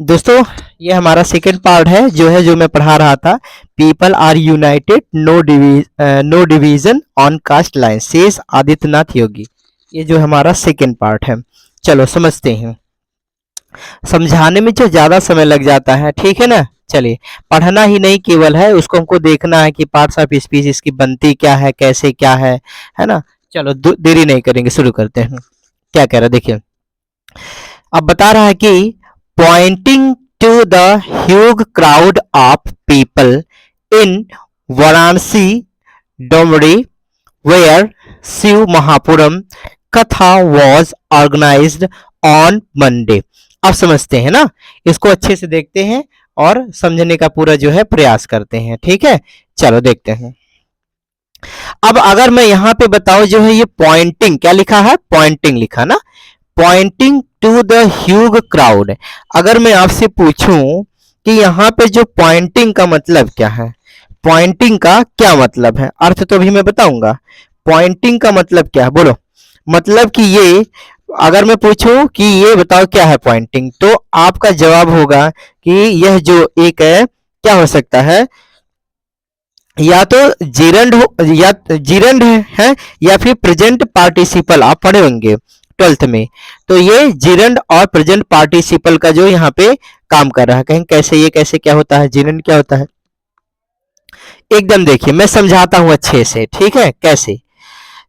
दोस्तों, ये हमारा सेकंड पार्ट है जो मैं पढ़ा रहा था। People are united, no division on caste line, शेष आदित्यनाथ योगी। ये जो हमारा सेकंड पार्ट है, चलो समझते हैं। समझाने में जो ज्यादा समय लग जाता है, ठीक है ना। चलिए, पढ़ना ही नहीं केवल है, उसको हमको देखना है कि पार्ट्स ऑफ स्पीच इसकी बनती क्या है, कैसे क्या है ना। चलो देरी नहीं करेंगे, शुरू करते हैं। क्या कह रहा है देखिए। अब बता रहा है कि pointing to the huge crowd of people in Varanasi, Domri, where Shiv Mahapuram Katha was organized on Monday। अब समझते हैं ना, इसको अच्छे से देखते हैं और समझने का पूरा जो है प्रयास करते हैं। ठीक है, चलो देखते हैं। अब अगर मैं यहाँ पे बताऊं, जो है ये पॉइंटिंग क्या लिखा है, पॉइंटिंग लिखा ना, pointing to the huge crowd. अगर मैं आपसे पूछूं कि यहाँ पे जो पॉइंटिंग का मतलब क्या है, पॉइंटिंग का क्या मतलब है, अर्थ तो अभी मैं बताऊंगा। पॉइंटिंग का मतलब क्या है, बोलो। मतलब कि ये, अगर मैं पूछूं कि ये बताओ क्या है पॉइंटिंग, तो आपका जवाब होगा कि यह जो एक है, क्या हो सकता है, या तो जीरंड हो, या जीरंड है, या फिर प्रेजेंट पार्टिसिपल। आप पढ़े होंगे 12th में, तो ये जीरंड और प्रेजेंट पार्टिसिपल का जो यहाँ पे काम कर रहा है। कहीं कैसे, ये कैसे क्या होता है, जीरंड क्या होता है, एकदम देखिए मैं समझाता हूं अच्छे से। ठीक है, कैसे,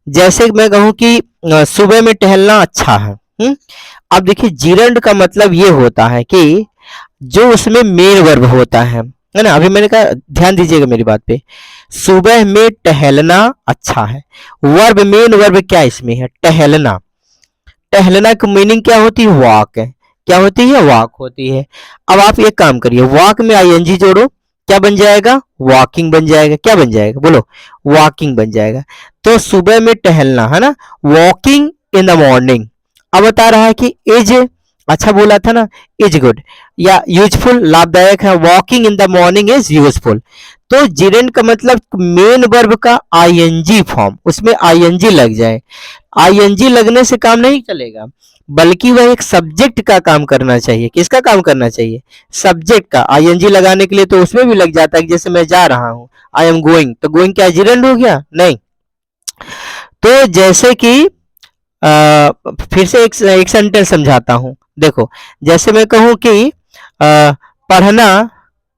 जैसे मैं कहूं कि सुबह में टहलना अच्छा है। अब देखिए, जीरंड का मतलब ये होता है कि जो उसमें मेन वर्ब होता है ना। अभी मैंने कहा, ध्यान दीजिएगा मेरी बात पे। सुबह में टहलना अच्छा है, वर्ब, मेन वर्ब क्या इसमें है, टहलना। टहलना की मीनिंग क्या होती है, वॉक है। क्या होती है, वॉक होती है। अब आप एक काम करिए, वॉक में आईएनजी जोड़ो, क्या बन जाएगा, वॉकिंग बन जाएगा। क्या बन जाएगा, बोलो, वॉकिंग बन जाएगा। तो सुबह में टहलना है ना, वॉकिंग इन द मॉर्निंग। अब बता रहा है कि इज, अच्छा बोला था ना, इज गुड या यूजफुल, लाभदायक है। Walking in the morning is useful. तो जिरेंड का मतलब मेन वर्ब का आईएनजी फॉर्म, उसमें आईएनजी लग जाए। आईएनजी लगने से काम नहीं चलेगा, बल्कि वह एक सब्जेक्ट का काम करना चाहिए। किसका काम करना चाहिए, सब्जेक्ट का। आईएनजी लगाने के लिए तो उसमें भी लग जाता है, जैसे मैं जा रहा हूं, आई एम गोइंग, तो गोइंग क्या जिरेंड हो गया, नहीं। तो जैसे कि फिर से एक सेंटेंस समझाता हूं। देखो, जैसे मैं कहूं कि पढ़ना,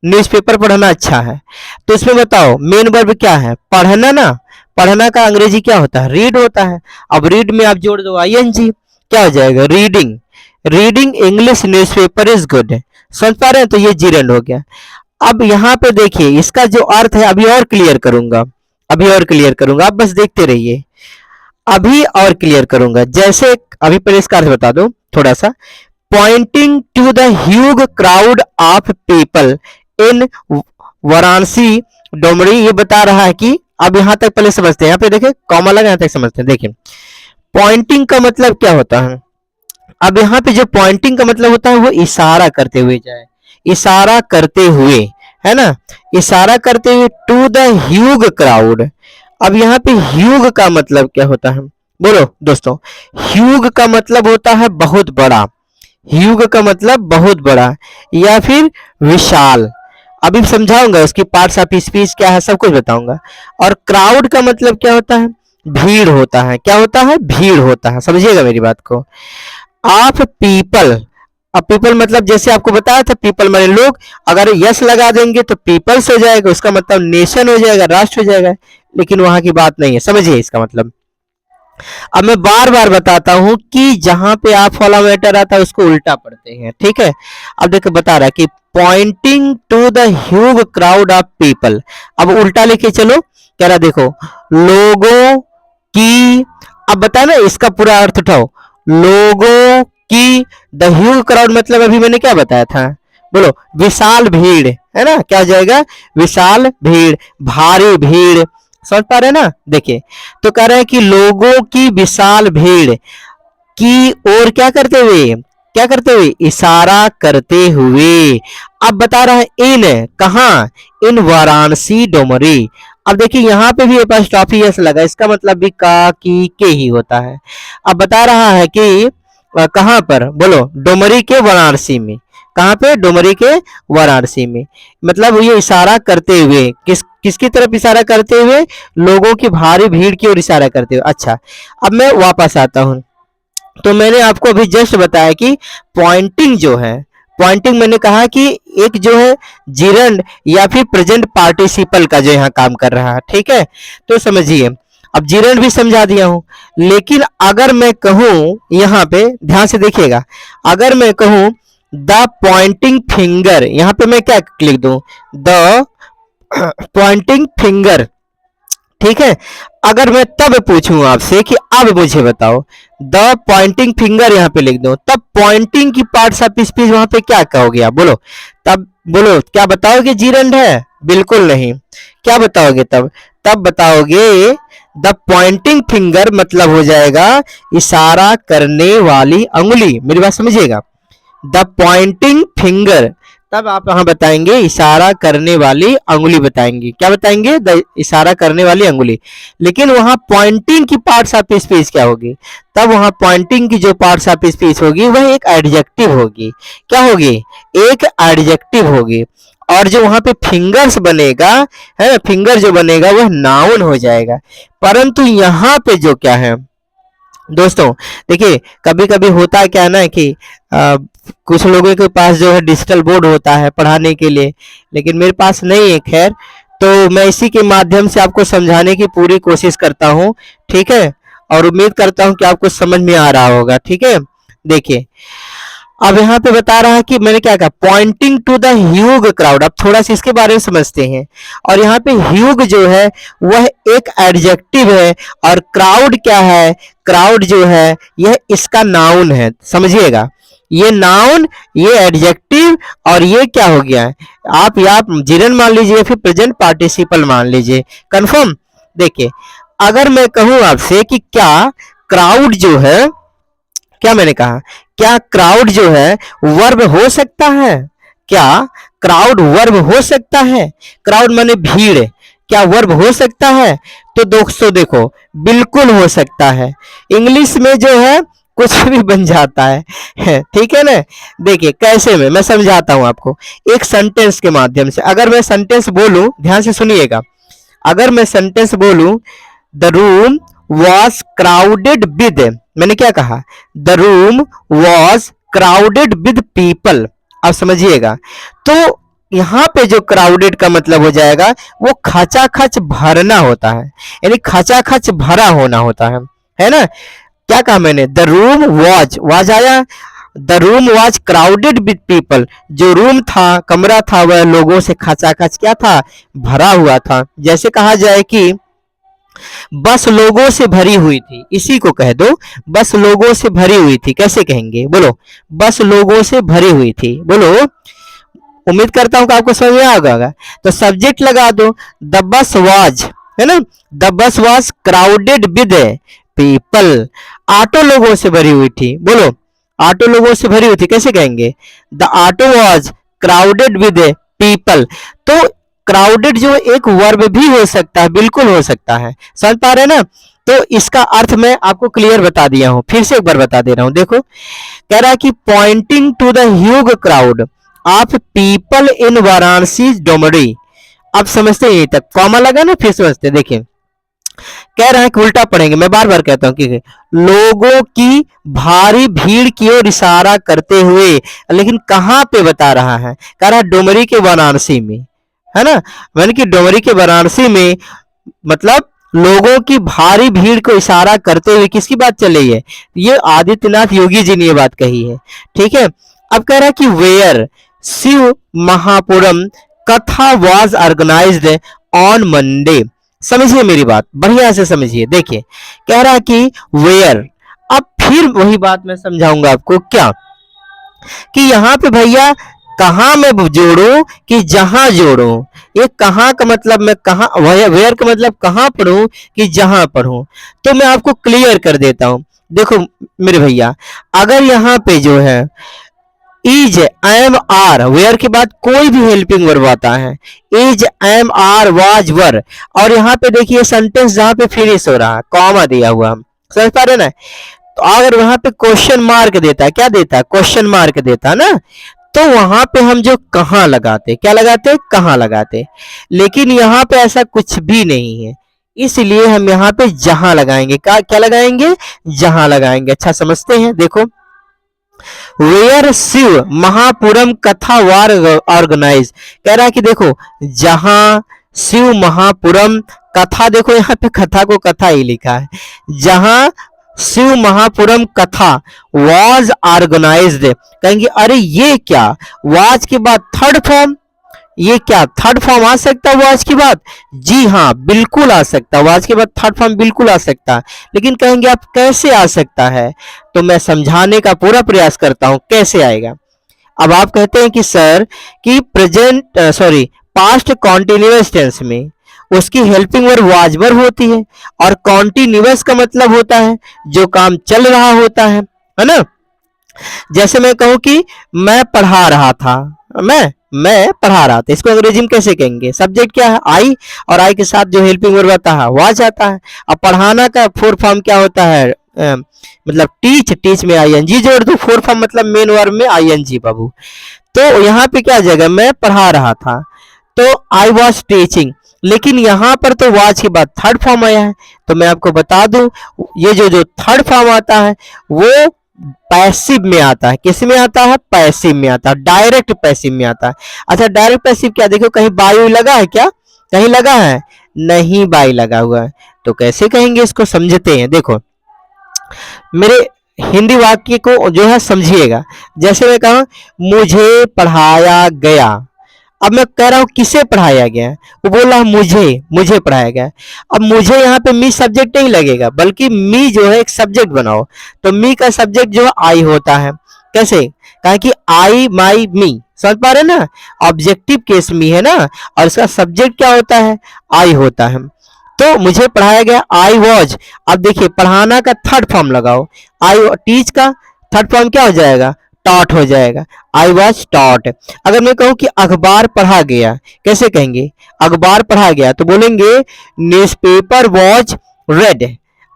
न्यूज़पेपर पढ़ना अच्छा है, तो इसमें बताओ मेन वर्ब क्या है, पढ़ना ना। पढ़ना का अंग्रेजी क्या होता है, रीड होता है। अब रीड में आप जोड़ दो आईएनजी, क्या हो जाएगा, reading. Reading English newspaper is good. समझ पा रहे हैं, तो ये जीरंड हो गया। अब यहाँ पे देखिए, इसका जो अर्थ है अभी और क्लियर करूंगा, अभी और क्लियर करूंगा, आप बस देखते रहिए, अभी और क्लियर करूंगा। जैसे अभी पहले इसका अर्थ बता दो थोड़ा सा। Pointing to the huge crowd of people in Varanasi, Domri, ये बता रहा है कि, अब यहां तक पहले समझते हैं, यहाँ पे देखिए कॉमा लगा, यहां तक समझते हैं। देखिए, पॉइंटिंग का मतलब क्या होता है। अब यहाँ पे जो पॉइंटिंग का मतलब होता है, वो इशारा करते हुए जाए, इशारा करते हुए, है ना, इशारा करते हुए, टू द ह्यूज क्राउड। अब यहाँ पे ह्यूग का मतलब क्या होता है, बोलो दोस्तों। ह्यूग का मतलब होता है बहुत बड़ा, ह्यूग का मतलब बहुत बड़ा या फिर विशाल। अभी समझाऊंगा उसकी पार्ट्स ऑफ स्पीच क्या है, सब कुछ बताऊंगा। और क्राउड का मतलब क्या होता है, भीड़ होता है। क्या होता है, भीड़ होता है, समझिएगा मेरी बात को। ऑफ पीपल, अब पीपल मतलब जैसे आपको बताया था, पीपल माने लोग। अगर यस लगा देंगे तो पीपल्स हो जाएगा, उसका मतलब नेशन हो जाएगा, राष्ट्र हो जाएगा। लेकिन वहां की बात नहीं है, समझिए इसका मतलब। अब मैं बार बार बताता हूं कि जहां पे आप वाला मैटर आता है उसको उल्टा पढ़ते हैं। ठीक है, अब देखो बता रहा है कि pointing to the huge crowd of people. अब उल्टा लेके चलो, कह रहा देखो, लोगों की। अब बता ना, इसका पूरा अर्थ उठाओ, लोगों की। द ह्यूज क्राउड मतलब अभी मैंने क्या बताया था, बोलो, विशाल भीड़, है ना। क्या हो जाएगा, विशाल भीड़, भारी भीड़। समझ पा रहे हैं ना। देखिए, तो कह रहे हैं कि लोगों की विशाल भीड़ की ओर क्या करते हुए, क्या करते हुए, इशारा करते हुए। अब बता रहा है इन, कहा, इन वाराणसी डोमरी। अब देखिए यहाँ पे भी एपॉस्ट्रोफी एस लगा, इसका मतलब भी का, की, के ही होता है। अब बता रहा है कि कहां पर, बोलो, डोमरी के वाराणसी में। कहाँ पे? डुमरी के वाराणसी में। मतलब ये इशारा करते हुए किसकी तरफ इशारा करते हुए? लोगों की भारी भीड़ की ओर इशारा करते हुए। अच्छा, अब मैं वापस आता हूँ। तो मैंने आपको अभी जस्ट बताया कि पॉइंटिंग जो है, पॉइंटिंग मैंने कहा कि एक जो है जिरंड या फिर प्रेजेंट पार्टिसिपल का जो यहाँ काम कर रहा है, ठीक है। तो समझिए, अब जिरंड भी समझा दिया हूं, लेकिन अगर मैं कहूं, यहाँ पे ध्यान से देखिएगा, अगर मैं कहूं द पॉइंटिंग फिंगर, यहाँ पे मैं क्या लिख दूं? द पॉइंटिंग फिंगर, ठीक है। अगर मैं तब पूछूं आपसे कि अब मुझे बताओ, द पॉइंटिंग फिंगर यहाँ पे लिख दो, तब पॉइंटिंग की पार्ट्स ऑफ स्पीच वहां पे क्या कहोगे आप? बोलो तब, बोलो क्या बताओगे? जीरंड है? बिल्कुल नहीं। क्या बताओगे तब? तब बताओगे द पॉइंटिंग फिंगर मतलब हो जाएगा इशारा करने वाली अंगुली। मेरी बात समझिएगा, द पॉइंटिंग फिंगर, तब आप यहां बताएंगे इशारा करने वाली अंगुली बताएंगे। क्या बताएंगे? द इशारा करने वाली अंगुली। लेकिन वहां पॉइंटिंग की पार्ट्स ऑफ स्पीच क्या होगी? तब वहां पॉइंटिंग की जो पार्ट्स ऑफ स्पीच होगी वह एक एडजेक्टिव होगी। क्या होगी? एक एडजेक्टिव होगी। और जो वहां पे फिंगर्स बनेगा, है ना, फिंगर जो बनेगा वह नाउन हो जाएगा। परंतु यहाँ पे जो क्या है दोस्तों, देखिए कभी कभी होता है क्या है ना कि कुछ लोगों के पास जो है डिजिटल बोर्ड होता है पढ़ाने के लिए, लेकिन मेरे पास नहीं है। खैर, तो मैं इसी के माध्यम से आपको समझाने की पूरी कोशिश करता हूँ, ठीक है। और उम्मीद करता हूँ कि आपको समझ में आ रहा होगा, ठीक है। देखिए, अब यहाँ पे बता रहा है कि मैंने क्या कहा, pointing to the huge crowd. अब थोड़ा सा इसके बारे में समझते हैं। और यहाँ पे ह्यूग जो है वह एक एडजेक्टिव है, और क्राउड क्या है? क्राउड जो है यह इसका नाउन है, समझिएगा। ये नाउन, ये एडजेक्टिव, और ये क्या हो गया? आप या जिरन मान लीजिए, फिर प्रेजेंट पार्टिसिपल मान लीजिए। कंफर्म? देखिए, अगर मैं कहूं आपसे कि क्या क्राउड जो है, क्या मैंने कहा, क्या क्राउड जो है वर्ब हो सकता है? क्या क्राउड वर्ब हो सकता है? क्राउड माने भीड़, क्या वर्ब हो सकता है? तो दोस्तों देखो, बिल्कुल हो सकता है। इंग्लिश में जो है कुछ भी बन जाता है, ठीक है ना। देखिए कैसे में मैं समझाता हूं आपको एक सेंटेंस के माध्यम से। अगर मैं सेंटेंस बोलूं, ध्यान से सुनिएगा, अगर मैं सेंटेंस बोलूं the room was crowded with, मैंने क्या कहा? The room was crowded with people. अब समझिएगा, तो यहां पे जो क्राउडेड का मतलब हो जाएगा वो खचाखच भरना होता है, यानी खचाखच भरा होना होता है ना। क्या कहा मैंने? द रूम वॉज आया, the room was crowded with people. जो रूम था, कमरा था, वह लोगों से खचाखच क्या था? भरा हुआ था। जैसे कहा जाए कि बस लोगों से भरी हुई थी, इसी को कह दो, बस लोगों से भरी हुई थी। कैसे कहेंगे? बोलो, बस लोगों से भरी हुई थी। बोलो, उम्मीद करता हूं कि आपको समझ में आ गया। तो सब्जेक्ट लगा दो, द बस वाज, है ना, the bus was crowded with people. Auto लोगों से भरी हुई थी। बोलो, ऑटो लोगों से भरी हुई थी। कैसे कहेंगे? The auto was crowded with people. तो क्राउडेड जो एक वर्ब भी हो सकता है, बिल्कुल हो सकता है। समझ पा रहे हैं ना। तो इसका अर्थ मैं आपको क्लियर बता दिया हूं, फिर से एक बार बता दे रहा हूं। देखो, कह रहा है कि pointing to the huge crowd of people in Varanasi Domri. अब समझते हैं, यहीं तक कॉमा लगा ना, फिर समझते। देखिए, कह रहा है कि उल्टा पढ़ेंगे, मैं बार बार कहता हूं कि लोगों की भारी भीड़ की ओर इशारा करते हुए, लेकिन कहां पे बता रहा है? कह रहा है डोमरी के वाराणसी में, है ना। मैंने कि डोमरी के वाराणसी में, मतलब लोगों की भारी भीड़ को इशारा करते हुए किसकी बात चल रही है? ये आदित्यनाथ योगी जी ने ये बात कही है, ठीक है। अब कह रहा है कि वेयर शिव महापुरम कथा वॉज ऑर्गेनाइज्ड ऑन मंडे। समझिए मेरी बात, बढ़िया से समझिए। देखिए, कह रहा है कि वेयर, अब फिर वही बात मैं समझाऊंगा आपको, क्या कि यहाँ पे भैया कहां मैं जोड़ू कि जहां जोड़ू? ये कहां का मतलब मैं कहां, वेयर का मतलब कहां पढ़ूं कि जहां पढ़ूं? तो मैं आपको क्लियर कर देता हूं। देखो मेरे भैया, अगर यहाँ पे जो है इज एम आर, वेयर के बाद कोई भी हेल्पिंग वर्ब आता है, is am are was were, और यहाँ पे देखिए सेंटेंस जहां पे फिनिश हो रहा है, कॉमा दिया हुआ, हम समझ पा रहे ना। तो अगर वहां पे क्वेश्चन मार्क देता है, क्या देता है? क्वेश्चन मार्क देता है ना, तो वहां पे हम जो कहाँ लगाते, क्या लगाते, कहाँ लगाते, लेकिन यहाँ पे ऐसा कुछ भी नहीं है, इसलिए हम यहाँ पे जहां लगाएंगे। क्या लगाएंगे, जहां लगाएंगे। अच्छा समझते हैं, देखो वेयर शिव महापुरम कथा वार ऑर्गेनाइज, कह रहा है कि देखो जहां शिव महापुरम कथा, देखो यहाँ पे कथा को कथा ही लिखा है, जहां शिव महापुरम कथा वाज ऑर्गेनाइज्ड, कहेंगे अरे ये क्या, वाज के बाद थर्ड फॉर्म, ये क्या थर्ड फॉर्म आ सकता है वाज के बाद, जी हाँ बिल्कुल आ सकता है, वाज के बाद थर्ड फॉर्म बिल्कुल आ सकता है, लेकिन कहेंगे आप कैसे आ सकता है, तो मैं समझाने का पूरा प्रयास करता हूं कैसे आएगा। अब आप कहते हैं कि सर कि present sorry past continuous tense में उसकी हेल्पिंग वर्ब वाज वर्ब होती है, और कॉन्टिन्यूअस का मतलब होता है जो काम चल रहा होता है ना। जैसे मैं कहूं कि मैं पढ़ा रहा था, मैं पढ़ा रहा था, इसको अंग्रेजी में कैसे कहेंगे, सब्जेक्ट क्या है आई, और आई के साथ जो हेल्पिंग वर्ब आता है वाज आता है। अब पढ़ाना का फोर फॉर्म क्या होता है, मतलब टीच में आईएनजी जोड़ दो, फोर फॉर्म मतलब मेन वर्ब में आईएनजी बाबू। तो यहाँ पे क्या जगह, मैं पढ़ा रहा था, तो आई वॉज टीचिंग, लेकिन यहाँ पर तो वाज के बाद थर्ड फॉर्म आया है, तो मैं आपको बता दूं ये जो थर्ड फॉर्म आता है वो पैसिव में आता है, किस में आता है, पैसिव में आता है, डायरेक्ट पैसिव में आता है। अच्छा डायरेक्ट पैसिव क्या, देखो कहीं बाई लगा है क्या, कहीं लगा है, नहीं बाई लगा हुआ है, तो कैसे कहेंगे इसको, समझते हैं। देखो मेरे हिंदी वाक्य को जो है समझिएगा, जैसे मैं कहा मुझे पढ़ाया गया, अब मैं कह रहा हूं किसे पढ़ाया गया, वो बोल रहा मुझे पढ़ाया गया। अब मुझे यहाँ पे मी सब्जेक्ट नहीं लगेगा, बल्कि मी जो है एक सब्जेक्ट बनाओ, तो मी का सब्जेक्ट जो है आई होता है, कैसे, कहा कि आई माई मी, समझ पा रहे ना, ऑब्जेक्टिव केस मी है ना, और इसका सब्जेक्ट क्या होता है, आई होता है। तो मुझे पढ़ाया गया आई वॉज, अब देखिए पढ़ाना का थर्ड फॉर्म लगाओ, आई टीच का थर्ड फॉर्म क्या हो जाएगा, टॉट हो जाएगा, आई वॉज टॉट। अगर मैं कहूं कि अखबार पढ़ा गया, कैसे कहेंगे, अखबार पढ़ा गया, तो बोलेंगे न्यूज़पेपर वॉज रेड।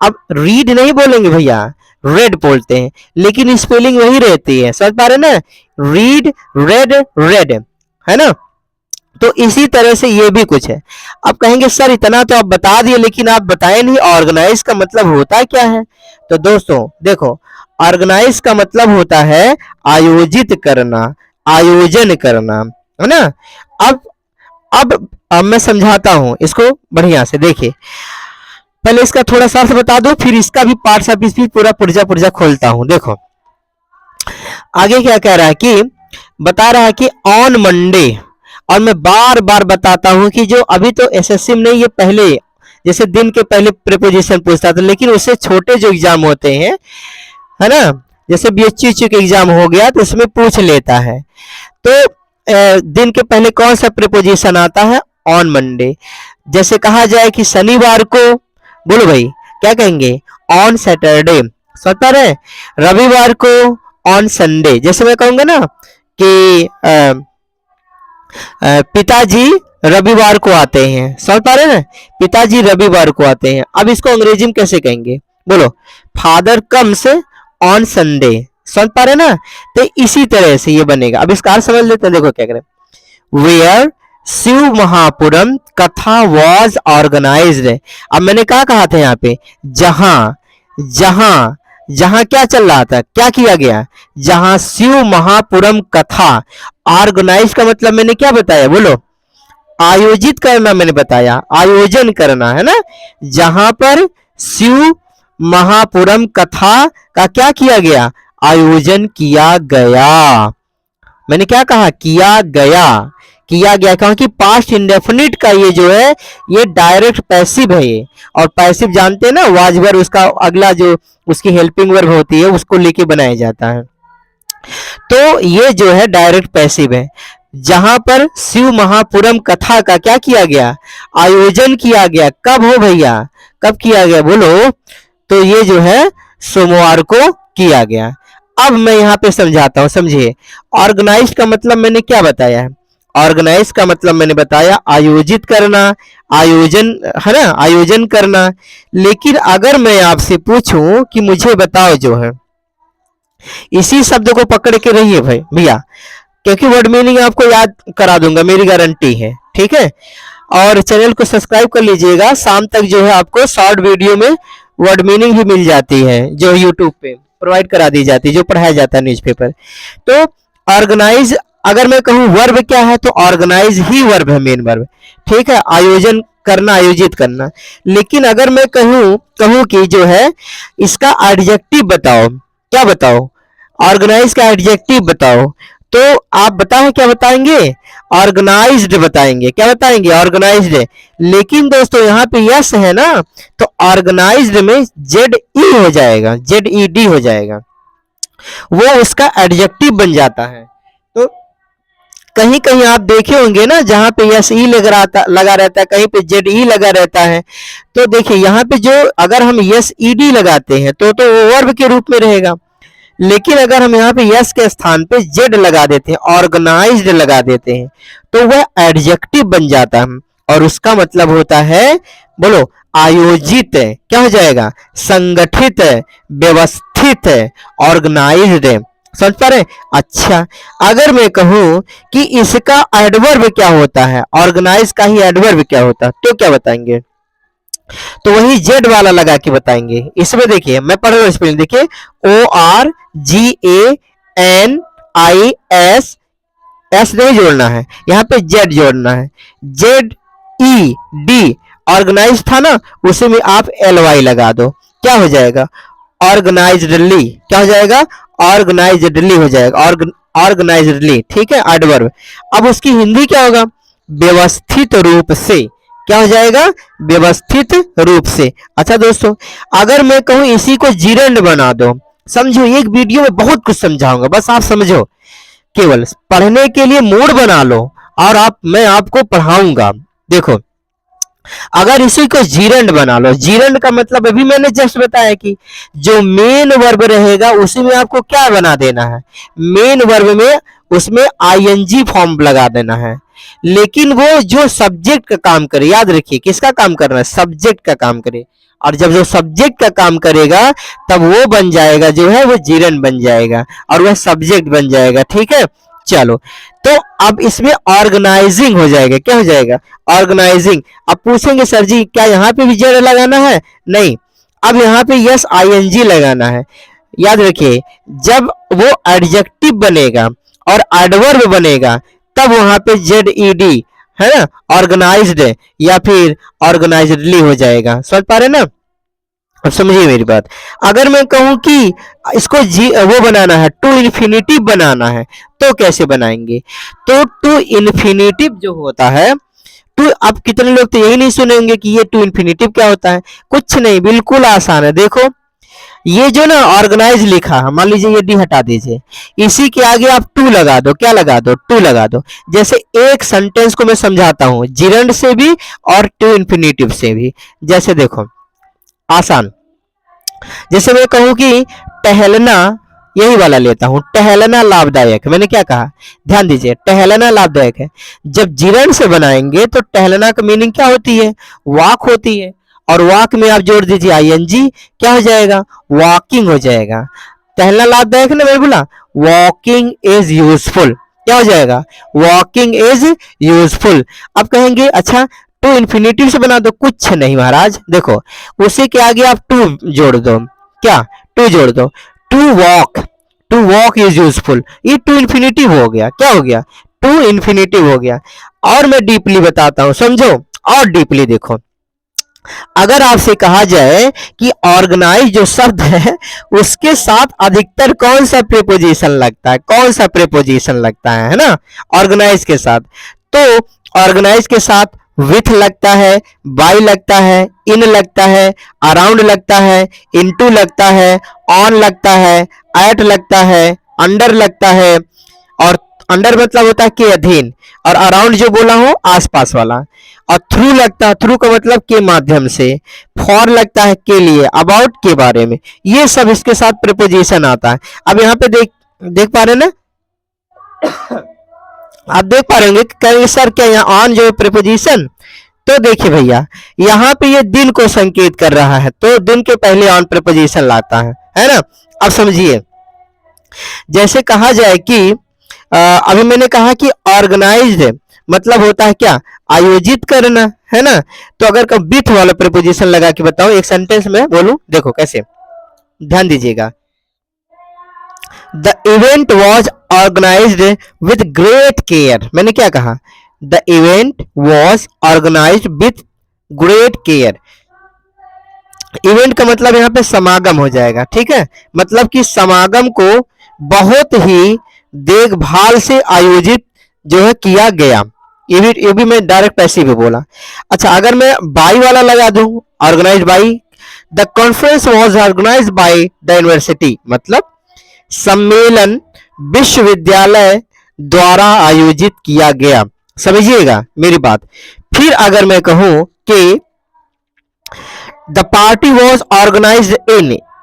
अब रीड नहीं बोलेंगे भैया, रेड बोलते हैं, लेकिन स्पेलिंग वही रहती है, समझ पा रहे ना, रीड रेड रेड, है ना। तो इसी तरह से ये भी कुछ है। अब कहेंगे सर इतना तो आप बता दिए, लेकिन आप बताए नहीं ऑर्गेनाइज का मतलब होता क्या है। तो दोस्तों देखो ऑर्गेनाइज का मतलब होता है आयोजित करना, आयोजन करना, है ना। अब मैं समझाता हूं इसको बढ़िया से, देखिए पहले इसका थोड़ा सा अर्थ बता दो, फिर इसका भी पार्ट ऑफ स्पीच पूरा पुर्जा खोलता हूं। देखो आगे क्या कह रहा है कि बता रहा है कि ऑन मंडे, और मैं बार बार बताता हूं कि जो अभी तो एसएससी में नहीं, ये पहले जैसे दिन के पहले प्रीपोजिशन पूछता था, लेकिन उससे छोटे जो एग्जाम होते हैं, है ना, जैसे बीएचयू के एग्जाम हो गया तो इसमें पूछ लेता है। तो दिन के पहले कौन सा प्रीपोजिशन आता है, ऑन मंडे। जैसे कहा जाए कि शनिवार को, बोलो भाई क्या कहेंगे, ऑन सैटरडे, समझ रहे, रविवार को ऑन संडे। जैसे मैं कहूंगा ना कि पिताजी रविवार को आते हैं, समझ पा रहे ना, पिताजी रविवार को आते हैं। अब इसको अंग्रेजी में कैसे कहेंगे, बोलो फादर कम्स ऑन संडे, समझ पा रहे ना। तो इसी तरह से ये बनेगा। अब इसका अर्थ समझ लेते हैं, देखो क्या करें, वेयर शिव महापुरम कथा वॉज ऑर्गेनाइज्ड। अब मैंने क्या कहा था यहाँ पे, जहां जहां जहां क्या चल रहा था, क्या किया गया, जहां शिव महापुरम कथा, ऑर्गेनाइज का मतलब मैंने क्या बताया, बोलो आयोजित करना, मैंने बताया आयोजन करना, है ना। जहां पर शिव महापुरम कथा का क्या किया गया, आयोजन किया गया। मैंने क्या कहा, किया गया, कहा कि पास्ट इंडेफिनिट का ये जो है ये डायरेक्ट पैसिव है ये, और पैसिव जानते हैं ना, वाज वर्ब उसका अगला जो उसकी हेल्पिंग वर्ब होती है उसको लेके बनाया जाता है। तो ये जो है डायरेक्ट पैसिव है। जहां पर शिव महापुरम कथा का क्या किया गया, आयोजन किया गया, कब हो भैया, कब किया गया, बोलो, तो ये जो है सोमवार को किया गया। अब मैं यहाँ पे समझाता हूं, समझिए ऑर्गेनाइज का मतलब मैंने क्या बताया है, ऑर्गेनाइज का मतलब मैंने बताया आयोजित करना, आयोजन, है ना, आयोजन करना। लेकिन अगर मैं आपसे पूछूं कि मुझे बताओ जो है, इसी शब्द को पकड़ के रहिए भाई भैया, क्योंकि वर्ड मीनिंग आपको याद करा दूंगा, मेरी गारंटी है, ठीक है। और चैनल को सब्सक्राइब कर लीजिएगा, शाम तक जो है आपको शॉर्ट वीडियो में वर्ड मीनिंग भी मिल जाती है, जो यूट्यूब पे प्रोवाइड करा दी जाती है, जो पढ़ाया जाता है न्यूज़पेपर। तो ऑर्गेनाइज, अगर मैं कहूँ वर्ब क्या है, तो ऑर्गेनाइज ही वर्ब है, मेन वर्ब, ठीक है, आयोजन करना, आयोजित करना। लेकिन अगर मैं कहूँ कि जो है इसका एडजेक्टिव बताओ, क्या बताओ, ऑर्गेनाइज का एडजेक्टिव बताओ, तो आप बताएं क्या बताएंगे, ऑर्गेनाइज्ड बताएंगे, क्या बताएंगे, ऑर्गेनाइज्ड। लेकिन दोस्तों यहाँ पे यस है ना, तो ऑर्गेनाइज्ड में जेड ई हो जाएगा, जेड ई डी हो जाएगा, वो उसका एडजेक्टिव बन जाता है। तो कहीं कहीं आप देखे होंगे ना, जहां पे यस ई लगा रहता है, कहीं पे जेड ई लगा रहता है। तो देखिए यहाँ पे जो अगर हम यस ई डी लगाते हैं तो वो वर्ब के रूप में रहेगा। लेकिन अगर हम यहाँ पे यस के स्थान पे जेड लगा देते हैं, ऑर्गेनाइज्ड लगा देते हैं, तो वह एडजेक्टिव बन जाता है और उसका मतलब होता है, बोलो, आयोजित है, क्या हो जाएगा, संगठित है, व्यवस्थित है, ऑर्गेनाइज्ड है। समझ पा रहे? अच्छा, अगर मैं कहूं कि इसका एडवर्ब क्या होता है, ऑर्गेनाइज का ही एडवर्ब क्या होता है, तो क्या बताएंगे, तो वही जेड वाला लगा के बताएंगे। इसमें देखिए मैं पढ़ रहा हूं स्पेलिंग, देखिए ORGANIS, एस नहीं जोड़ना है, यहाँ पे जेड जोड़ना है, ZED, ऑर्गेनाइज था ना, उसी में आप LY लगा दो, क्या हो जाएगा, ऑर्गेनाइज्डली, क्या हो जाएगा, ऑर्गेनाइज्डली हो जाएगा, ऑर्गेनाइज्डली, ठीक है, एडवर्ब। अब उसकी हिंदी क्या होगा, व्यवस्थित रूप से, क्या हो जाएगा, व्यवस्थित रूप से। अच्छा दोस्तों, अगर मैं कहूं इसी को जीरेंड बना दो, समझो, एक वीडियो में बहुत कुछ समझाऊंगा, बस आप समझो, केवल पढ़ने के लिए मूड बना लो और मैं आपको पढ़ाऊंगा। देखो, अगर इसी को जीरेंड बना लो, जीरेंड का मतलब अभी मैंने जस्ट बताया कि जो मेन वर्ब रहेगा उसी में आपको क्या बना देना है, मेन वर्ब में उसमें आईएनजी फॉर्म लगा देना है। लेकिन वो जो सब्जेक्ट का काम करे, याद रखिए किसका काम करना है, सब्जेक्ट का काम करे, और जब जो सब्जेक्ट का काम करेगा तब वो बन जाएगा, जो है वो जीरेंड बन जाएगा और वह सब्जेक्ट बन जाएगा, ठीक है। चलो, तो अब इसमें ऑर्गेनाइजिंग हो जाएगा, क्या हो जाएगा, ऑर्गेनाइजिंग। अब पूछेंगे सर जी क्या यहाँ पे भी जेड लगाना है, नहीं, अब यहाँ पे यस आईएनजी लगाना है। याद रखिए, जब वो एडजेक्टिव बनेगा और एडवर्ब बनेगा तब वहां पे ZED, है ना, ऑर्गेनाइज्ड या फिर ऑर्गेनाइज्डली हो जाएगा। समझ पा रहे ना, अब समझिए मेरी बात। अगर मैं कहूं कि इसको वो बनाना है, टू इन्फिनिटिव बनाना है, तो कैसे बनाएंगे, तो टू इन्फिनिटिव जो होता है, टू, अब कितने लोग तो यही नहीं सुनेंगे कि ये टू इन्फिनिटिव क्या होता है, कुछ नहीं, बिल्कुल आसान है। देखो, ये जो ना ऑर्गेनाइज लिखा है, मान लीजिए ये डी हटा दीजिए, इसी के आगे आप टू लगा दो, क्या लगा दो, टू लगा दो। जैसे एक सेंटेंस को मैं समझाता हूं जिरंड से भी और टू इन्फिनिटिव से भी। जैसे देखो, आसान, जैसे मैं कहूं कि टहलना, यही वाला लेता हूं, टहलना लाभदायक, मैंने क्या कहा, ध्यान दीजिए, टहलना लाभदायक है। जब जिरण से बनाएंगे तो टहलना का मीनिंग क्या होती है, वॉक होती है, और वॉक में आप जोड़ दीजिए आईएनजी, क्या हो जाएगा, वॉकिंग हो जाएगा। टहलना लाभदायक ना, मैं बोला वॉकिंग इज यूजफुल, क्या हो जाएगा, वॉकिंग इज यूजफुल। अब कहेंगे अच्छा टू इन्फिनिटिव से बना दो, कुछ नहीं महाराज, देखो उसी के आगे आप टू जोड़ दो, क्या, टू जोड़ दो, to walk, to walk is useful, ये टू इन्फिनिटिव हो गया, क्या हो गया, टू इन्फिनिटिव हो गया। और मैं डीपली बताता हूं, समझो, और डीपली देखो, अगर आपसे कहा जाए कि ऑर्गेनाइज जो शब्द है उसके साथ अधिकतर कौन सा प्रीपोजिशन लगता है, कौन सा प्रीपोजिशन लगता है ना, ऑर्गेनाइज के साथ, तो ऑर्गेनाइज के साथ विथ लगता है, बाय लगता है, इन लगता है, अराउंड लगता है, इनटू लगता है, ऑन लगता है, एट लगता है, अंडर लगता है, और अंडर मतलब होता है के अधीन, और अराउंड जो बोला हो आसपास वाला, और थ्रू लगता है, थ्रू का मतलब के माध्यम से, फॉर लगता है के लिए, अबाउट के बारे में, ये सब इसके साथ प्रीपोजिशन आता है। अब यहाँ पे देख पा रहे ना, आप देख पा रहे होंगे कहेंगे सर क्या यहाँ ऑन जो है प्रीपोजिशन, तो देखिए भैया यहाँ पे ये दिन को संकेत कर रहा है तो दिन के पहले ऑन प्रीपोजिशन लाता है ना। अब समझिए, जैसे कहा जाए कि अभी मैंने कहा कि ऑर्गेनाइज्ड मतलब होता है क्या, आयोजित करना, है ना। तो अगर विथ वाला प्रीपोजिशन लगा के बताओ, एक सेंटेंस में बोलूं, देखो कैसे, ध्यान दीजिएगा। The event was organised with great care. मैंने क्या कहा, the event was organised with great care. Event का मतलब यहाँ पे समागम हो जाएगा, ठीक है, मतलब कि समागम को बहुत ही देखभाल से आयोजित जो है किया गया। ये भी मैं डायरेक्ट पैसिव भी बोला। अच्छा, अगर मैं बाई वाला लगा दूं, organise by, the conference was organise by the university, मतलब सम्मेलन विश्वविद्यालय द्वारा आयोजित किया गया। समझिएगा मेरी बात। फिर अगर मैं कहूं कि the party was organise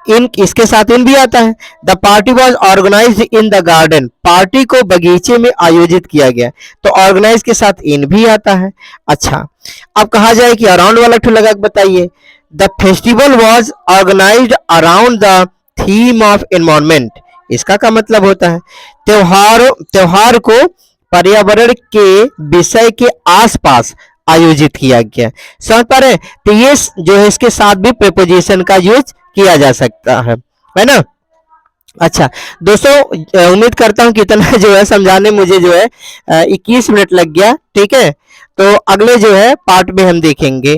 in इसके साथ इन भी आता है। The party was organise in the garden, party को बगीचे में आयोजित किया गया, तो ऑर्गेनाइज के साथ इन भी आता है। अच्छा, अब कहा जाए कि अराउंड वाला ठू लगा के बताइए। The festival was organised around the theme of environment, इसका क्या मतलब होता है, त्योहार को पर्यावरण के विषय के आसपास आयोजित किया गया। समझ पा रहे हैं? तो ये जो है इसके साथ भी प्रीपोजिशन का यूज किया जा सकता है ना। अच्छा दोस्तों, उम्मीद करता हूं कि इतना जो है समझाने मुझे जो है 21 मिनट लग गया, ठीक है। तो अगले जो है पार्ट में हम देखेंगे।